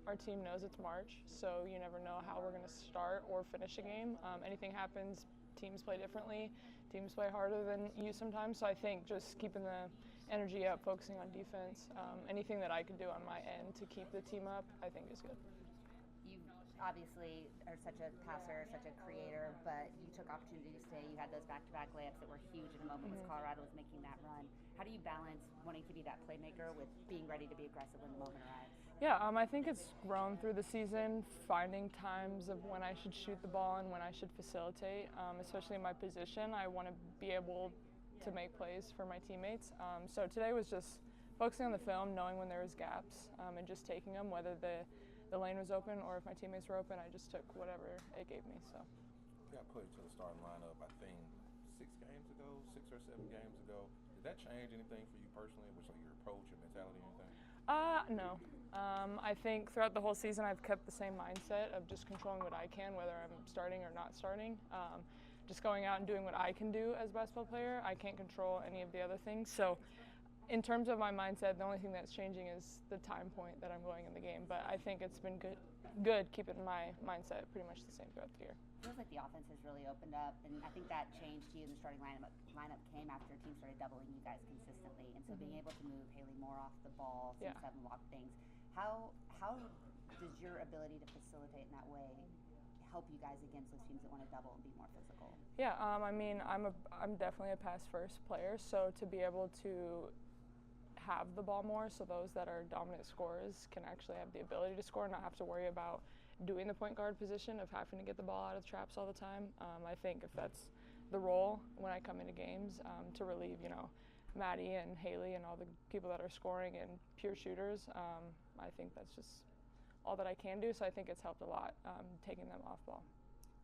our team knows it's March, so you never know how we're going to start or finish a game. Anything happens, teams play differently, teams play harder than you sometimes, so I think just keeping the energy up, focusing on defense, anything that I could do on my end to keep the team up, I think is good. You obviously are such a passer, such a creator, but you took opportunity to stay. You had those back-to-back layups that were huge in a moment as Colorado was making that run. How do you balance wanting to be that playmaker with being ready to be aggressive when the moment arrives? Yeah, I think it's grown through the season, finding times of when I should shoot the ball and when I should facilitate, especially in my position. I want to be able to make plays for my teammates. So today was just focusing on the film, knowing when there was gaps, and just taking them, whether the lane was open or if my teammates were open, I just took whatever it gave me. So. You got put to the starting lineup, I think, 6 or 7 games ago. Did that change anything for you personally, which like your approach, your mentality, anything? No. I think throughout the whole season I've kept the same mindset of just controlling what I can, whether I'm starting or not starting. Just going out and doing what I can do as a basketball player. I can't control any of the other things. So in terms of my mindset, the only thing that's changing is the time point that I'm going in the game. But I think it's been good keeping my mindset pretty much the same throughout the year. It feels like the offense has really opened up, and I think that change to you in the starting lineup came after a team started doubling you guys consistently. And so being able to move Haley more off the ball, some 7-block things, how does your ability to facilitate in that way help you guys against those teams that want to double and be more physical? Yeah, I'm definitely a pass-first player, so to be able to have the ball more, so those that are dominant scorers can actually have the ability to score and not have to worry about doing the point guard position of having to get the ball out of traps all the time. I think if that's the role when I come into games, to relieve, Maddie and Haley and all the people that are scoring and pure shooters, I think that's just all that I can do. So I think it's helped a lot taking them off ball.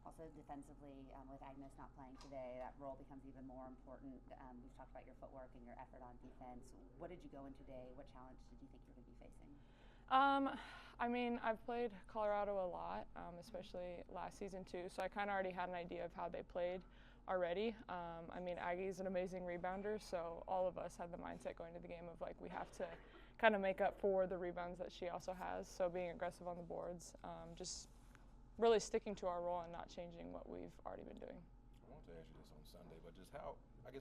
Also defensively, with Agnes not playing today, that role becomes even more important. We've talked about your footwork and your effort on defense. What did you go in today? What challenge did you think you were going to be facing? I've played Colorado a lot, especially last season too, so I kind of already had an idea of how they played already. Aggie's an amazing rebounder, so all of us had the mindset going to the game of like we have to kind of make up for the rebounds that she also has, so being aggressive on the boards, just really sticking to our role and not changing what we've already been doing. I wanted to ask you this on Sunday, but just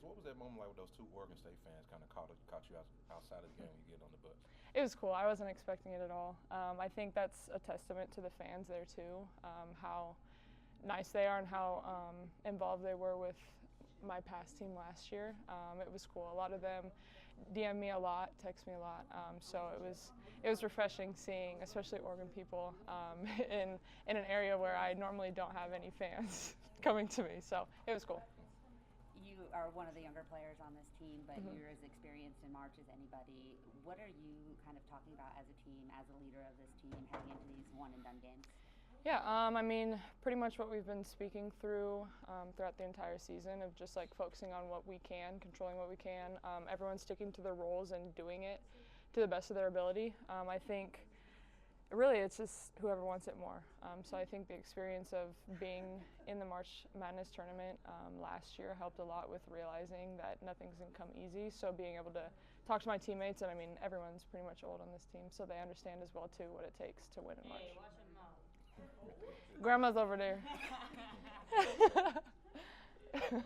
what was that moment like with those 2 Oregon State fans kind of caught you outside of the game when you get on the bus? It was cool. I wasn't expecting it at all. I think that's a testament to the fans there too, how nice they are and how involved they were with my past team last year. It was cool. A lot of them DM me a lot, text me a lot. So it was refreshing seeing, especially Oregon people, in an area where I normally don't have any fans coming to me. So it was cool. You are one of the younger players on this team, but you're as experienced in March as anybody. What are you kind of talking about as a team, as a leader of this team, heading into these one-and-done games? Yeah, pretty much what we've been speaking through throughout the entire season of just like focusing on what we can, controlling what we can. Everyone's sticking to their roles and doing it to the best of their ability. I think really it's just whoever wants it more. So I think the experience of being in the March Madness tournament last year helped a lot with realizing that nothing's going to come easy. So being able to talk to my teammates, and everyone's pretty much old on this team, so they understand as well too what it takes to win in March. Hey, watch your mouth. Grandma's over there.